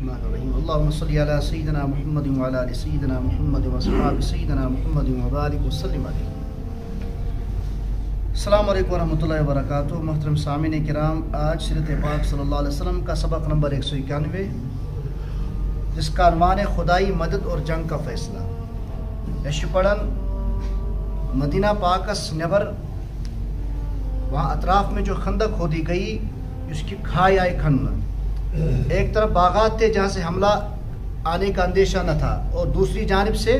Bismillahirrahmanirrahim. Allahumma salli ala sayyidina Muhammadin wa ala ali sayyidina Muhammadin wa ashabi sayyidina Muhammadin wa barik wa sallim alayhi. السلام علیکم ورحمۃ اللہ وبرکاتہ. محترم سامعین کرام، آج سیرت پاک صلی اللہ علیہ وسلم کا سبق نمبر 191، جس کا عنوان ہے خدائی مدد اور جنگ کا فیصلہ. یش پڑھن مدینہ پاکس نبر وہاں اطراف میں جو خندق کھودی گئی، اس کی کھائی آئی کھننا. ایک طرف باغات تھے جہاں سے حملہ آنے کا اندیشہ نہ تھا، اور دوسری جانب سے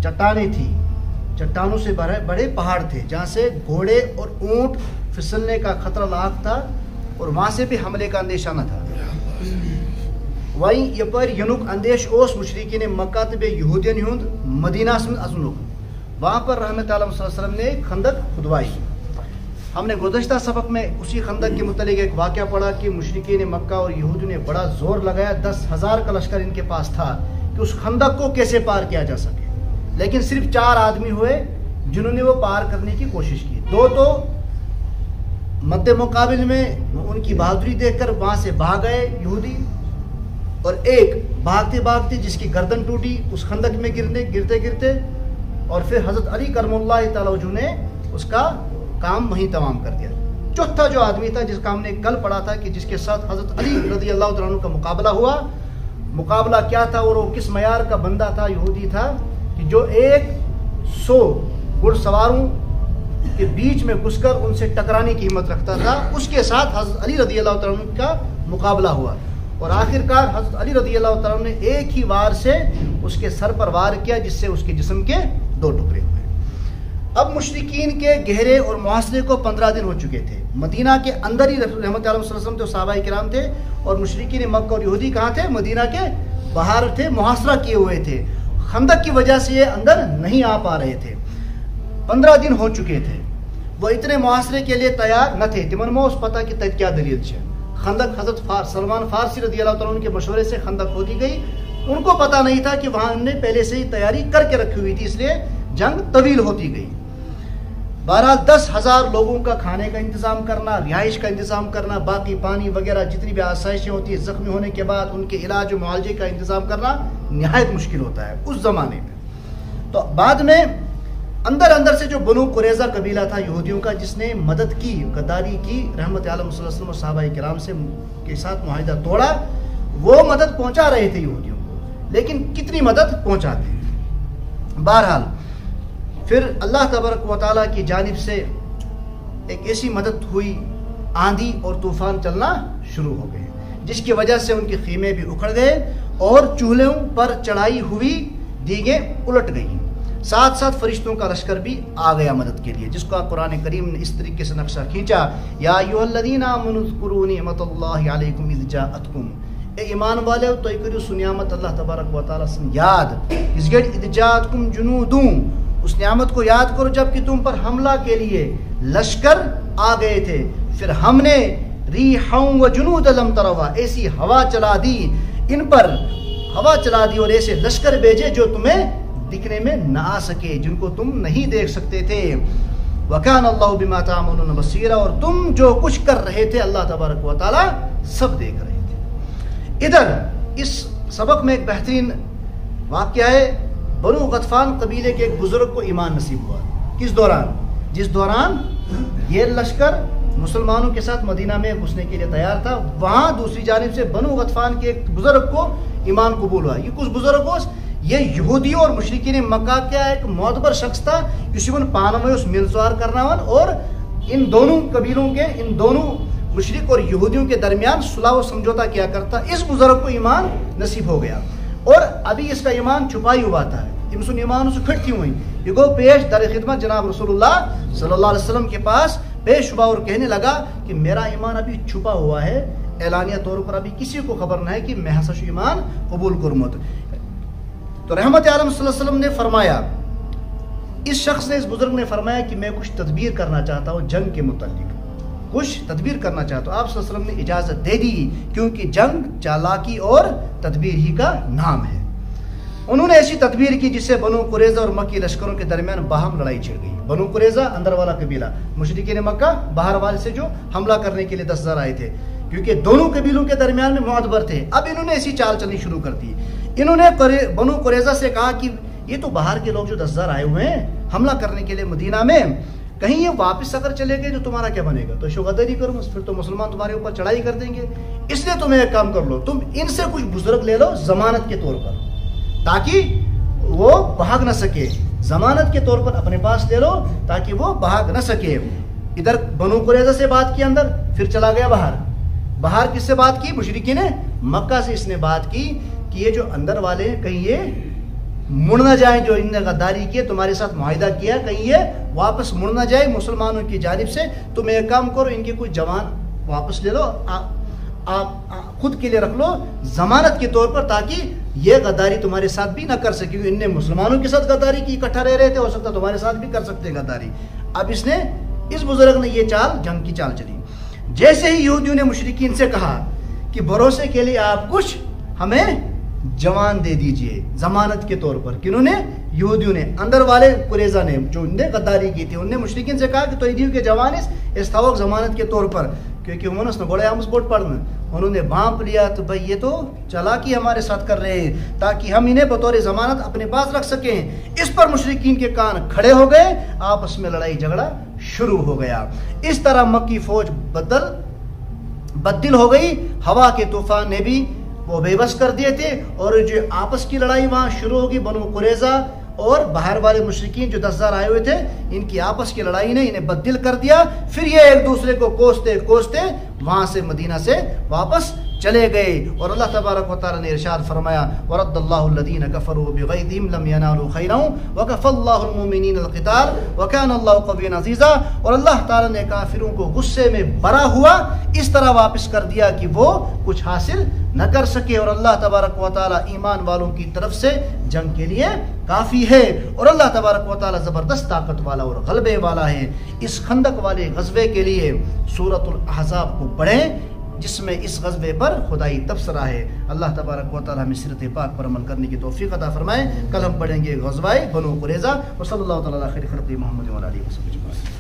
چٹانیں تھیں، چٹانوں سے بڑے پہاڑ تھے جہاں سے گھوڑے اور اونٹ پھسلنے کا خطرہ لاحق تھا، اور وہاں سے بھی حملے کا اندیشہ نہ تھا. وہیں یپر ینک اندیش اوس مشرکین مکہ تو بے یہودین ہند مدینہ سے ازنک. وہاں پر رحمت عالم صلی اللہ علیہ وسلم نے ایک خندق کھدوائی. ہم نے گزشتہ سبق میں اسی خندق کے متعلق ایک واقعہ پڑھا کہ مشرکین مکہ اور یہودیوں نے بڑا زور لگایا، 10,000 کا لشکر ان کے پاس تھا کہ اس خندق کو کیسے پار کیا جا سکے. لیکن صرف 4 آدمی ہوئے جنہوں نے وہ پار کرنے کی کوشش کی. 2 تو مد مقابل میں ان کی بہادری دیکھ کر وہاں سے بھاگ گئے یہودی، اور ایک بھاگتے بھاگتے جس کی گردن ٹوٹی اس خندق میں گرتے اور پھر حضرت علی کرم اللہ تعالی وجہ نے اس کا کام وہیں تمام کر دیا. چوتھا جو آدمی تھا جس کا ہم نے کل پڑھا تھا کہ جس کے ساتھ حضرت علی رضی اللہ تعالیٰ عنہ کا مقابلہ ہوا. مقابلہ کیا تھا اور وہ کس معیار کا بندہ تھا؟ یہودی تھا کہ جو 100 گھڑ سواروں کے بیچ میں گھس کر ان سے ٹکرانے کی ہمت رکھتا تھا. اس کے ساتھ حضرت علی رضی اللہ تعالیٰ عنہ کا مقابلہ ہوا، اور آخرکار حضرت علی رضی اللہ تعالیٰ عنہ نے ایک ہی وار سے اس کے سر پر وار کیا، جس سے اس کے جسم کے 2 ٹکڑے ہوئے. اب مشرکین کے گہرے اور محاصرے کو 15 دن ہو چکے تھے. مدینہ کے اندر ہی رحمت عالم صلی اللہ علیہ وسلم تو صحابہ کرام تھے، اور مشرکین مکہ اور یہودی کہاں تھے؟ مدینہ کے باہر تھے، محاصرہ کیے ہوئے تھے. خندق کی وجہ سے یہ اندر نہیں آ پا رہے تھے. 15 دن ہو چکے تھے. وہ اتنے محاصرے کے لیے تیار نہ تھے. تمن مو اس پتہ کہ کیا دلیل ہے. خندق حضرت سلمان فارسی رضی اللہ تعالیٰ عنہ کے مشورے سے خندق کھودی گئی. ان کو پتہ نہیں تھا کہ وہاں انہوں نے پہلے سے ہی تیاری کر کے رکھی ہوئی تھی، اس لیے جنگ طویل ہوتی گئی. بہرحال 10,000 لوگوں کا کھانے کا انتظام کرنا، رہائش کا انتظام کرنا، باقی پانی وغیرہ جتنی بھی آسائشیں ہوتی ہیں، زخمی ہونے کے بعد ان کے علاج و معالجے کا انتظام کرنا نہایت مشکل ہوتا ہے اس زمانے میں. تو بعد میں اندر سے جو بنو قریظہ قبیلہ تھا یہودیوں کا، جس نے مدد کی، غداری کی، رحمت عالم صلی اللہ علیہ وسلم اور صحابہ کرام کے ساتھ معاہدہ توڑا. وہ مدد پہنچا رہے تھے یہودیوں کو، لیکن کتنی مدد پہنچاتے ہیں. بہرحال پھر اللہ تبارک و تعالیٰ کی جانب سے ایک ایسی مدد ہوئی، آندھی اور طوفان چلنا شروع ہو گئے، جس کی وجہ سے ان کے خیمے بھی اکھڑ گئے اور چولہوں پر چڑھائی ہوئی دیگیں الٹ گئیں. ساتھ فرشتوں کا لشکر بھی آ گیا مدد کے لیے، جس کو قرآن کریم نے اس طریقے سے نقشہ کھینچا: یا ایھا الذین آمنوا اذکروا نعمت اللہ علیکم اذ جاءتکم. اے ایمان والے تو کریو سو نعمت اللہ تبارک و تعالیٰ سے یاد. اذ جاءتکم جنودوں، اس نعمت کو یاد کرو جب کہ تم پر حملہ کے لیے لشکر آ گئے تھے. پھر ہم نے ریحا و جنود لم تروا، ایسی ہوا چلا دی ان پر، ہوا چلا دی اور ایسے لشکر بھیجے جو تمہیں دکھنے میں نہ آ سکے، جن کو تم نہیں دیکھ سکتے تھے. وکان اللہ بما تعملون بصیرا، اور تم جو کچھ کر رہے تھے اللہ تبارک و تعالی سب دیکھ رہے تھے. ادھر اس سبق میں ایک بہترین واقعہ ہے. بنو غطفان قبیلے کے ایک بزرگ کو ایمان نصیب ہوا. کس دوران؟ جس دوران یہ لشکر مسلمانوں کے ساتھ مدینہ میں گھسنے کے لیے تیار تھا. وہاں دوسری جانب سے بنو غطفان کے ایک بزرگ کو ایمان قبول ہوا. یہ کچھ بزرگ یہ یہودیوں اور مشرکین مکہ کا ایک معتبر شخص تھا، یوسفن پانوے اس ملسوار کرناون، اور ان دونوں قبیلوں کے، ان دونوں مشرک اور یہودیوں کے درمیان صلح و سمجھوتا کیا کرتا. اس بزرگ کو ایمان نصیب ہو گیا، اور ابھی اس کا ایمان چھپائی ہوا تھا. امسن ایمان اسے کھٹتی ہوئی. یہ گو پیش در خدمت جناب رسول اللہ صلی اللہ علیہ وسلم کے پاس پیش ہوا اور کہنے لگا کہ میرا ایمان ابھی چھپا ہوا ہے، اعلانیہ طور پر ابھی کسی کو خبر نہ ہے کہ میں ہسا ایمان قبول کرمت. تو رحمت عالم صلی اللہ علیہ وسلم نے فرمایا، اس شخص نے، اس بزرگ نے فرمایا کہ میں کچھ تدبیر کرنا چاہتا ہوں جنگ کے متعلق، کچھ تدبیر کرنا چاہتا ہوں. آپ صلی اللہ علیہ وسلم نے اجازت دے دی، کیونکہ جنگ چالاکی اور تدبیر ہی کا نام ہے. انہوں نے ایسی تدبیر کی جس سے بنو قریظہ اور مکی لشکروں کے درمیان باہم لڑائی چھڑ گئی. بنو قریظہ اندر والا قبیلہ، مشرکین مکہ باہر والے سے جو حملہ کرنے کے لیے 10,000 آئے تھے. کیونکہ دونوں قبیلوں کے درمیان میں معتبر تھے. اب انہوں نے ایسی چال چلنی شروع کر دی. انہوں نے بنو قریظہ سے کہا کہ یہ تو باہر کے لوگ جو 10,000 آئے ہوئے ہیں حملہ کرنے کے لیے مدینہ میں, کہیں یہ واپس اگر چلے گئے تو تمہارا کیا بنے گا؟ تو شغدری کرو, پھر تو مسلمان تمہارے اوپر چڑھائی کر دیں گے. اس لیے تم ایک کام کر لو, تم ان سے کچھ بزرگ لے لو ضمانت کے طور پر, تاکہ وہ بھاگ نہ سکے. ضمانت کے طور پر اپنے پاس لے لو تاکہ وہ بھاگ نہ سکے. ادھر بنو قریظہ سے بات کی اندر, پھر چلا گیا باہر. باہر کس سے بات کی؟ مشرکین مکہ سے اس نے بات کی کہ یہ جو اندر والے ہیں کہیں یہ مڑ نہ جائیں, جو انہوں نے غداری کی تمہارے ساتھ معاہدہ کیا کہیں یہ واپس مڑ نہ جائے مسلمانوں کی جانب سے. تم ایک کام کرو, ان کے کچھ جوان واپس لے لو, آپ خود کے لیے رکھ لو ضمانت کے طور پر, تاکہ یہ غداری تمہارے ساتھ بھی نہ کر سکے, کیونکہ ان نے مسلمانوں کے ساتھ غداری کی, اکٹھا رہ رہے تھے, ہو سکتا تمہارے ساتھ بھی کر سکتے غداری. اب اس بزرگ نے یہ چال, جنگ کی چال چلی. جیسے ہی یہودیوں نے مشرکین سے کہا کہ بھروسے کے لیے آپ کچھ ہمیں جوان دے دیجئے ضمانت کے طور پر, کنہوں نے؟ یہودیوں نے. اندر والے قریظہ نے جو انہوں نے غداری کی تھی, انہوں نے مشرکین سے کہا کہ تو ایدیو کے جوان اس تھاوک ضمانت کے طور پر, کیونکہ انہوں نے گوڑے آمس بوٹ پڑھنا, انہوں نے بھانپ لیا تو بھئی یہ تو چالاکی ہمارے ساتھ کر رہے ہیں تاکہ ہم انہیں بطور ضمانت اپنے پاس رکھ سکیں. اس پر مشرکین کے کان کھڑے ہو گئے, آپس میں لڑائی جھگڑا شروع ہو گیا. اس طرح مکی فوج بدل ہو گئی. ہوا کے طوفان نے بھی وہ بے بس کر دیے تھے, اور جو آپس کی لڑائی وہاں شروع ہوگی, بنو قریظہ اور باہر والے مشرکین جو 10,000 آئے ہوئے تھے, ان کی آپس کی لڑائی نے انہیں بدل کر دیا. پھر یہ ایک دوسرے کو کوستے وہاں سے مدینہ سے واپس چلے گئے. اور اللہ تبارک و تعالی نے ارشاد فرمایا, وَرَدَّ اللَّهُ الَّذِينَ كَفَرُوا بِغَيْظِهِمْ لَمْ يَنَالُوا خَيْرًا وَكَفَى اللَّهُ الْمُؤْمِنِينَ الْقِتَالَ وَكَانَ اللَّهُ قَوِيًّا عَزِيزًا. اور اللہ تعالی نے کافروں کو غصے میں برا ہوا اس طرح واپس کر دیا کہ وہ کچھ حاصل نہ کر سکے. اور اللہ تبارک و تعالی ایمان والوں کی طرف سے جنگ کے لیے کافی ہے, اور اللہ تبارک و تعالی زبردست طاقت والا اور غلبے والا ہے. اس خندق والے غزوے کے لیے سورۃ الاحزاب کو پڑھیں, جس میں اس غزوے پر خدائی تبصرہ ہے. اللہ تبارک و تعالی ہمیں سیرت پاک پر عمل کرنے کی توفیق عطا فرمائے. کل ہم پڑھیں گے غزوہ بنو قریظہ. وصلی اللہ تعالی علی خیر خلقہ محمد و علی آلہ وصحبہ اجمعین.